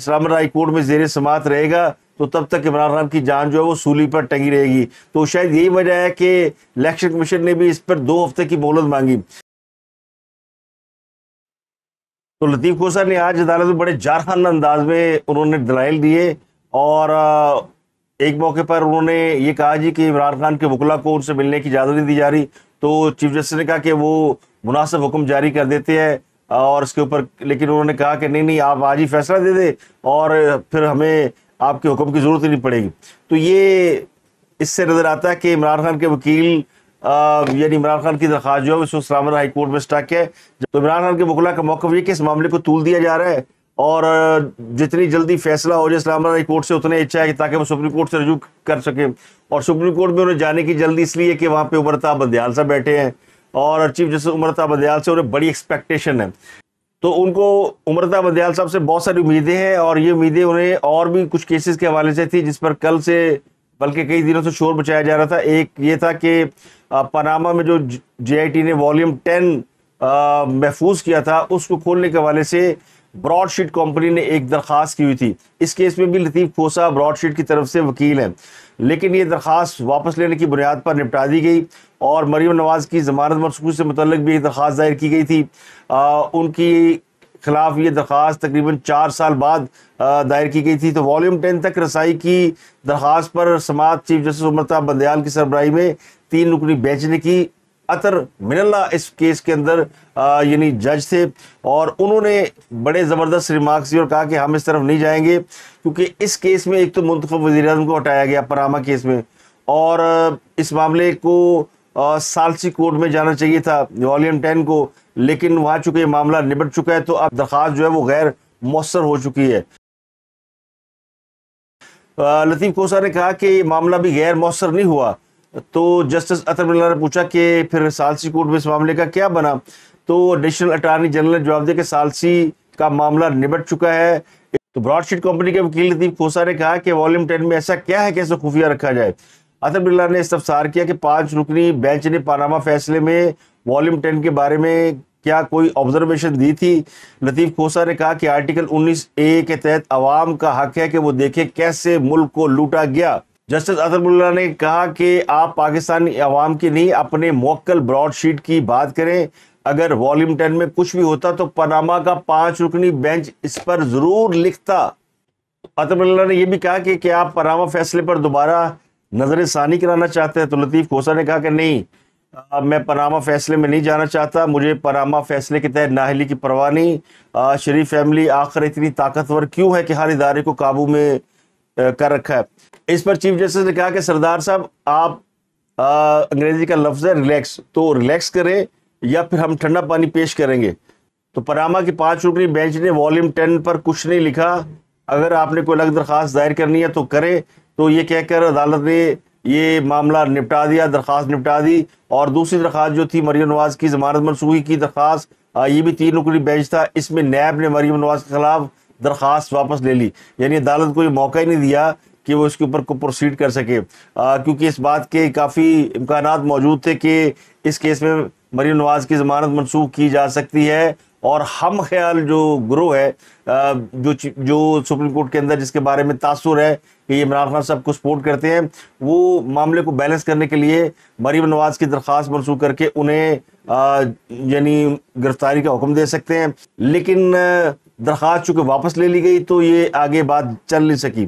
اسلام آباد high court میں زیر سماعت رہے گا تو تب تک عمران خان کی جان جو ہے وہ سولی پر ٹنگی رہے گی. تو شاید یہی وجہ ہے کہ الیکشن کمیشن نے بھی اس پر 2 ہفتے کی مہلت مانگی. تو لطیف کھوسا نے آج عدالت میں بڑے جارحانہ انداز میں انہوں نے دلائل دیے اور ایک موقع پر انہوں نے یہ کہا جی کہ عمران خان کے وکلا کو ان سے ملنے کی اجازت نہیں دی جا رہی. تو چیف جسٹس نے کہا کہ وہ مناسب حکم جاری کر دیتے ہیں اور اس کے اوپر، لیکن انہوں نے کہا کہ نہیں آپ آج ہی فیصلہ دے دیں اور پھر ہمیں آپ کے حکم کی ضرورت ہی نہیں پڑے گی. تو یہ اس سے نظر آتا ہے کہ عمران خان کے وکیل یعنی عمران خان کی درخواست جو ہے اس وقت اسلام آباد ہائی کورٹ میں اسٹک ہے. تو عمران خان کے وکلا کا موقف یہ کہ اس معاملے کو طول دیا جا رہا ہے اور جتنی جلدی فیصلہ ہو جائے اسلام آباد ہائی کورٹ سے اتنے اچھا ہے تاکہ وہ سپریم کورٹ سے رجوع کر سکیں. اور سپریم کورٹ میں انہیں جانے کی جلدی اس لیے کہ وہاں پہ عمرتا بندیال صاحب بیٹھے ہیں اور چیف جسٹس عمرتا بندیال سے انہیں بڑی ایکسپیکٹیشن ہے. تو ان کو عمرتا بندیال صاحب سے بہت ساری امیدیں ہیں اور یہ امیدیں انہیں اور بھی کچھ کیسز کے حوالے سے تھی جس پر کل سے بلکہ کئی دنوں سے شور مچایا جا رہا تھا. ایک یہ تھا کہ پاناما میں جو جے آئی ٹی نے والیوم 10 محفوظ کیا تھا اس کو کھولنے کے حوالے سے براڈ شیٹ کمپنی نے ایک درخواست کی ہوئی تھی. اس کیس میں بھی لطیف کھوسا براڈ شیٹ کی طرف سے وکیل ہیں، لیکن یہ درخواست واپس لینے کی بنیاد پر نپٹا دی گئی اور مریم نواز کی ضمانت منسوخی سے متعلق بھی ایک درخواست دائر کی گئی تھی. ان کی خلاف یہ درخواست تقریباً 4 سال بعد دائر کی گئی تھی. تو والیوم 10 تک رسائی کی درخواست پر سماعت چیف جسٹس عمرتا بندیال کی سربراہی میں 3 رکنی بینچ نے کی. اطہر من اللہ اس کیس کے اندر یعنی جج تھے اور انہوں نے بڑے زبردست ریمارکس دیے اور کہا کہ ہم اس طرف نہیں جائیں گے کیونکہ اس کیس میں ایک تو منتخب وزیر اعظم کو ہٹایا گیا پاناما کیس میں اور اس معاملے کو ثالثی کورٹ میں جانا چاہیے تھا والیوم 10 کو، لیکن وہاں چونکہ یہ معاملہ نبٹ چکا ہے تو اب درخواست جو ہے وہ غیر مؤثر ہو چکی ہے. لطیف کھوسا نے کہا کہ یہ معاملہ بھی غیر مؤثر نہیں ہوا. تو جسٹس اطہر من اللہ نے پوچھا کہ پھر ثالثی کورٹ میں اس معاملے کا کیا بنا؟ تو ایڈیشنل اٹارنی جنرل نے جواب دیا کہ ثالثی کا معاملہ نبٹ چکا ہے. تو براڈ شیٹ کمپنی کے وکیل لطیف کھوسا نے کہا کہ والیوم 10 میں ایسا کیا ہے کہ اسے خفیہ رکھا جائے؟ اطہر من اللہ نے استفسار کیا کہ 5 رکنی بینچ نے پاناما فیصلے میں والیوم 10 کے بارے میں کیا کوئی آبزرویشن دی تھی؟ لطیف کھوسا نے کہا کہ آرٹیکل 19A کے تحت عوام کا حق ہے کہ وہ دیکھے کیسے ملک کو لوٹا گیا. جسٹس اطہر من اللہ نے کہا کہ آپ پاکستانی عوام کی نہیں اپنے موکل براڈ شیٹ کی بات کریں. اگر والیوم 10 میں کچھ بھی ہوتا تو پاناما کا 5 رکنی بینچ اس پر ضرور لکھتا. اطہر من اللہ نے یہ بھی کہا کہ کیا آپ پاناما فیصلے پر دوبارہ نظر ثانی کرانا چاہتے ہیں؟ تو لطیف کھوسا نے کہا کہ نہیں، میں پاناما فیصلے میں نہیں جانا چاہتا، مجھے پاناما فیصلے کے تحت نااہلی کی پرواہ نہیں. شریف فیملی آخر اتنی طاقتور کیوں ہے کہ ہر ادارے کو قابو میں کر رکھا ہے؟ اس پر چیف جسٹس نے کہا کہ سردار صاحب آپ انگریزی کا لفظ ہے ریلیکس، تو ریلیکس کریں یا پھر ہم ٹھنڈا پانی پیش کریں گے. تو پاناما کی 5 رکنی بینچ نے والیوم 10 پر کچھ نہیں لکھا، اگر آپ نے کوئی الگ درخواست دائر کرنی ہے تو کریں. تو یہ کہہ کر عدالت نے یہ معاملہ نپٹا دیا، درخواست نپٹا دی. اور دوسری درخواست جو تھی مریم نواز کی ضمانت منسوخی کی درخواست، یہ بھی 3 رکنی بینچ تھا، اس میں نیب نے مریم نواز کے خلاف درخواست واپس لے لی. یعنی عدالت کو یہ موقع ہی نہیں دیا کہ وہ اس کے اوپر کو پروسیڈ کر سکے، کیونکہ اس بات کے کافی امکانات موجود تھے کہ اس کیس میں مریم نواز کی ضمانت منسوخ کی جا سکتی ہے. اور ہم خیال جو گروہ ہے جو سپریم کورٹ کے اندر جس کے بارے میں تاثر ہے کہ یہ عمران خان صاحب کو سپورٹ کرتے ہیں، وہ معاملے کو بیلنس کرنے کے لیے مریم نواز کی درخواست منسوخ کر کے انہیں یعنی گرفتاری کا حکم دے سکتے ہیں. لیکن درخواست چونکہ واپس لے لی گئی تو یہ آگے بات چل نہیں سکی.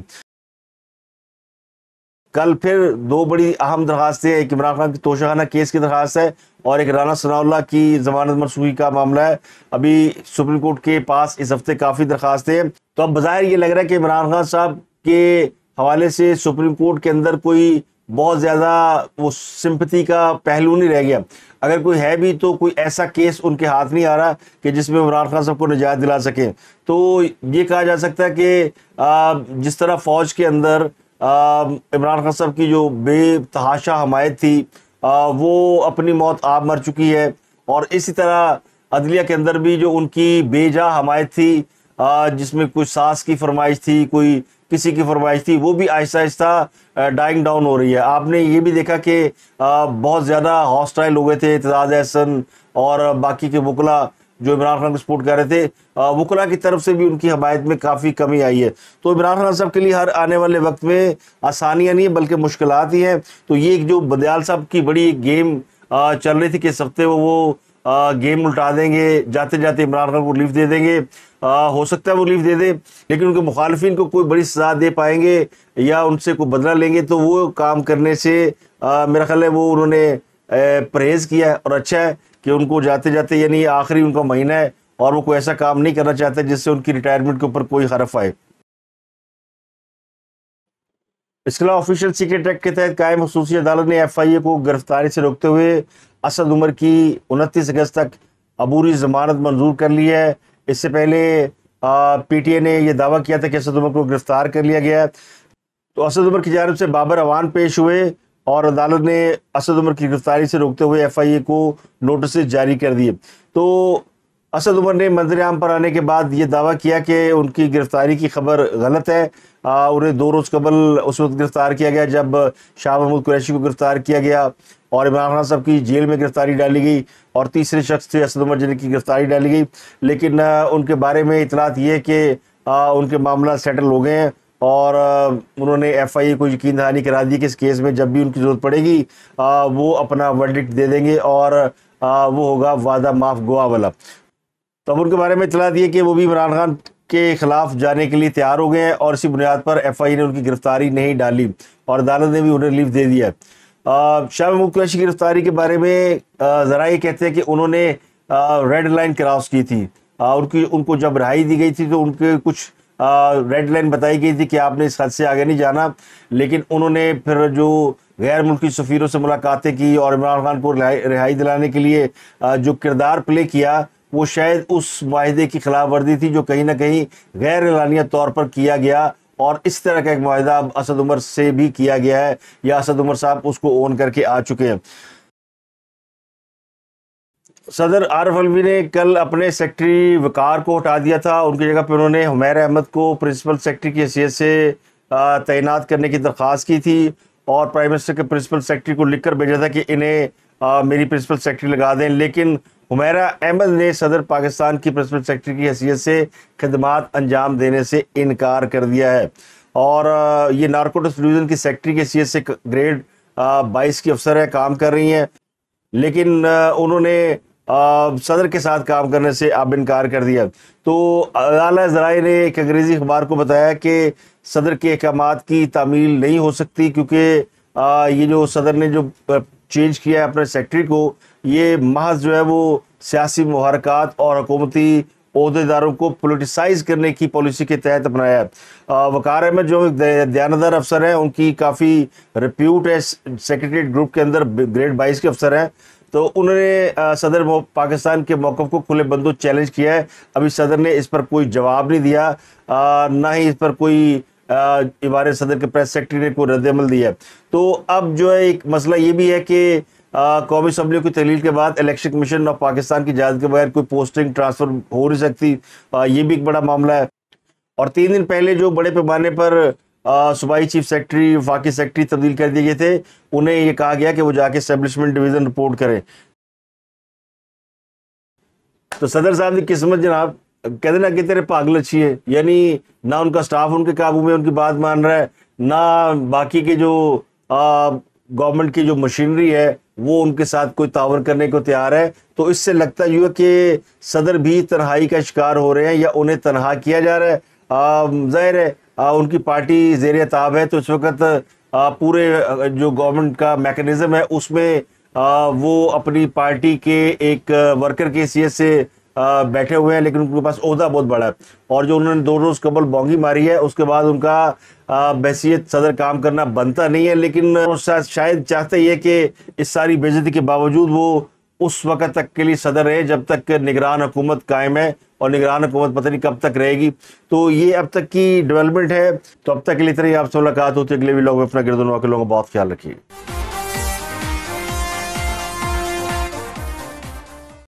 کل پھر 2 بڑی اہم درخواستیں، ایک عمران خان کی توشہ خانہ کیس کی درخواست ہے اور ایک رانا ثناء اللہ کی ضمانت منسوخی کا معاملہ ہے. ابھی سپریم کورٹ کے پاس اس ہفتے کافی درخواستیں ہیں. تو اب بظاہر یہ لگ رہا ہے کہ عمران خان صاحب کے حوالے سے سپریم کورٹ کے اندر کوئی بہت زیادہ وہ سمپتی کا پہلو نہیں رہ گیا. اگر کوئی ہے بھی تو کوئی ایسا کیس ان کے ہاتھ نہیں آ رہا کہ جس میں عمران خان صاحب کو نجات دلا سکیں. تو یہ کہا جا سکتا ہے کہ جس طرح فوج کے اندر عمران خان صاحب کی جو بے تحاشا حمایت تھی وہ اپنی موت آپ مر چکی ہے، اور اسی طرح عدلیہ کے اندر بھی جو ان کی بے جا حمایت تھی جس میں کوئی ساس کی فرمائش تھی، کوئی کسی کی فرمائش تھی، وہ بھی آہستہ آہستہ ڈائنگ ڈاؤن ہو رہی ہے. آپ نے یہ بھی دیکھا کہ بہت زیادہ ہاسٹائل ہو گئے تھے اعتزاز احسن اور باقی کے وکلا جو عمران خان کو سپورٹ کر رہے تھے، وکلا کی طرف سے بھی ان کی حمایت میں کافی کمی آئی ہے. تو عمران خان صاحب کے لیے ہر آنے والے وقت میں آسانیاں نہیں ہیں بلکہ مشکلات ہی ہیں. تو یہ ایک جو بدیال صاحب کی بڑی ایک گیم چل رہی تھی کہ اس ہفتے وہ گیم الٹا دیں گے، جاتے جاتے عمران خان کو ریلیف دے دیں گے. ہو سکتا ہے وہ ریلیف دے دیں، لیکن ان کے مخالفین کو کوئی بڑی سزا دے پائیں گے یا ان سے کوئی بدلہ لیں گے تو وہ کام کرنے سے میرا خیال ہے وہ انہوں نے پرہیز کیا ہے. اور اچھا ہے کہ ان کو جاتے جاتے، یعنی آخری ان کا مہینہ ہے اور وہ کوئی ایسا کام نہیں کرنا چاہتے جس سے ان کی ریٹائرمنٹ کے اوپر کوئی حرف آئے. اس کے علاوہ آفیشیل سیکرٹ ایکٹ کے تحت قائم خصوصی عدالت نے ایف آئی اے کو گرفتاری سے روکتے ہوئے اسد عمر کی 29 اگست تک عبوری ضمانت منظور کر لی ہے. اس سے پہلے پی ٹی اے نے یہ دعویٰ کیا تھا کہ اسد عمر کو گرفتار کر لیا گیا ہے. تو اسد عمر کی جانب سے بابر اوان پیش ہوئے اور عدالت نے اسد عمر کی گرفتاری سے روکتے ہوئے ایف آئی اے کو نوٹسز جاری کر دیے. تو اسد عمر نے منظر عام پر آنے کے بعد یہ دعویٰ کیا کہ ان کی گرفتاری کی خبر غلط ہے. انہیں 2 روز قبل اس وقت گرفتار کیا گیا جب شاہ محمود قریشی کو گرفتار کیا گیا اور عمران خان صاحب کی جیل میں گرفتاری ڈالی گئی اور تیسرے شخص تھے اسد عمر جن کی گرفتاری ڈالی گئی. لیکن ان کے بارے میں اطلاعات یہ کہ ان کے معاملات سیٹل ہو گئے ہیں اور انہوں نے ایف آئی اے کو یقین دہانی کرا دی کہ اس کیس میں جب بھی ان کی ضرورت پڑے گی وہ اپنا ورڈکٹ دے دیں گے اور وہ ہوگا وعدہ معاف گواہ والا. تو اب ان کے بارے میں اطلاع دی کہ وہ بھی عمران خان کے خلاف جانے کے لیے تیار ہو گئے ہیں اور اسی بنیاد پر ایف آئی اے نے ان کی گرفتاری نہیں ڈالی اور عدالت نے بھی انہیں ریلیف دے دیا ہے. شاہ محمود قریشی کی گرفتاری کے بارے میں ذرا یہ کہتے ہیں کہ انہوں نے ریڈ لائن کراس کی تھی. ان کو جب رہائی دی گئی تھی تو ان کے کچھ ریڈ لائن بتائی گئی تھی کہ آپ نے اس حد سے آگے نہیں جانا. لیکن انہوں نے پھر جو غیر ملکی سفیروں سے ملاقاتیں کی اور عمران خان کو رہائی دلانے کے لیے جو کردار پلے کیا وہ شاید اس معاہدے کی خلاف ورزی تھی جو کہیں نہ کہیں غیر اعلانیہ طور پر کیا گیا. اور اس طرح کا ایک معاہدہ اب اسد عمر سے بھی کیا گیا ہے یا اسد عمر صاحب اس کو اون کر کے آ چکے ہیں. صدر عارف علوی نے کل اپنے سیکٹری وقار کو ہٹا دیا تھا. ان کی جگہ پہ انہوں نے حمیر احمد کو پرنسپل سیکٹری کی حیثیت سے تعینات کرنے کی درخواست کی تھی اور پرائم منسٹر کے پرنسپل سیکٹری کو لکھ کر بھیجا تھا کہ انہیں میری پرنسپل سیکٹری لگا دیں. لیکن حمیرہ احمد نے صدر پاکستان کی پرنسپل سیکٹری کی حیثیت سے خدمات انجام دینے سے انکار کر دیا ہے اور یہ نارکوٹکس ڈویژن کی سیکٹری کی حیثیت سے گریڈ 22 کی افسر ہے، کام کر رہی ہیں. لیکن انہوں نے صدر کے ساتھ کام کرنے سے اب انکار کر دیا. تو اعلیٰ ذرائع نے ایک انگریزی اخبار کو بتایا کہ صدر کے احکامات کی تعمیل نہیں ہو سکتی کیونکہ یہ جو صدر نے جو چینج کیا ہے اپنے سیکٹری کو، یہ محض جو ہے وہ سیاسی محرکات اور حکومتی عہدیداروں کو پولیٹیسائز کرنے کی پالیسی کے تحت اپنایا ہے. وقار احمد جو دیانتدار افسر ہیں، ان کی کافی ریپیوٹ ہے سیکریٹریٹ گروپ کے اندر، گریڈ 22 کے افسر ہیں. تو انہوں نے صدر پاکستان کے موقف کو کھلے بندوں چیلنج کیا ہے. ابھی صدر نے اس پر کوئی جواب نہیں دیا، نہ ہی اس پر کوئی عبارت صدر کے پریس سیکرٹری نے کوئی رد عمل دیا ہے. تو اب جو ہے ایک مسئلہ یہ بھی ہے کہ قومی اسمبلی کی تحلیل کے بعد الیکشن کمیشن آف پاکستان کی اجازت کے بغیر کوئی پوسٹنگ ٹرانسفر ہو نہیں سکتی. یہ بھی ایک بڑا معاملہ ہے. اور 3 دن پہلے جو بڑے پیمانے پر صوبائی چیف سیکرٹری، وفاقی سیکرٹری تبدیل کر دیے گئے تھے، انہیں یہ کہا گیا کہ وہ جا کے اسٹیبلشمنٹ ڈویژن رپورٹ کریں. تو صدر صاحب کی قسمت جناب، کہتے نا کہ تیرے پاگل اچھی ہے، یعنی نہ ان کا سٹاف ان کے قابو میں ان کی بات مان رہا ہے، نہ باقی کے جو گورنمنٹ کی جو مشینری ہے وہ ان کے ساتھ کوئی تعاون کرنے کو تیار ہے. تو اس سے لگتا ہے کہ صدر بھی تنہائی کا شکار ہو رہے ہیں یا انہیں تنہا کیا جا رہا ہے. ظاہر ہے ان کی پارٹی زیر اعتاب ہے تو اس وقت پورے جو گورنمنٹ کا میکنزم ہے اس میں وہ اپنی پارٹی کے ایک ورکر کی حیثیت سے بیٹھے ہوئے ہیں، لیکن ان کے پاس عہدہ بہت بڑا ہے. اور جو انہوں نے 2 روز قبل بونگی ماری ہے اس کے بعد ان کا بحیثیت صدر کام کرنا بنتا نہیں ہے. لیکن شاید چاہتے یہ کہ اس ساری بے عزتی کے باوجود وہ اس وقت تک کے لیے صدر رہے جب تک نگران حکومت قائم ہے، اور نگران حکومت پتہ نہیں کب تک رہے گی. تو یہ اب تک کی ڈیولپمنٹ ہے. تو اب تک کے لیے اتنا ہی. آپ سے ملاقات ہوتی ہے اگلے ویلاگ میں. اپنا گرد و نواح کے لوگوں کا بہت خیال رکھیے.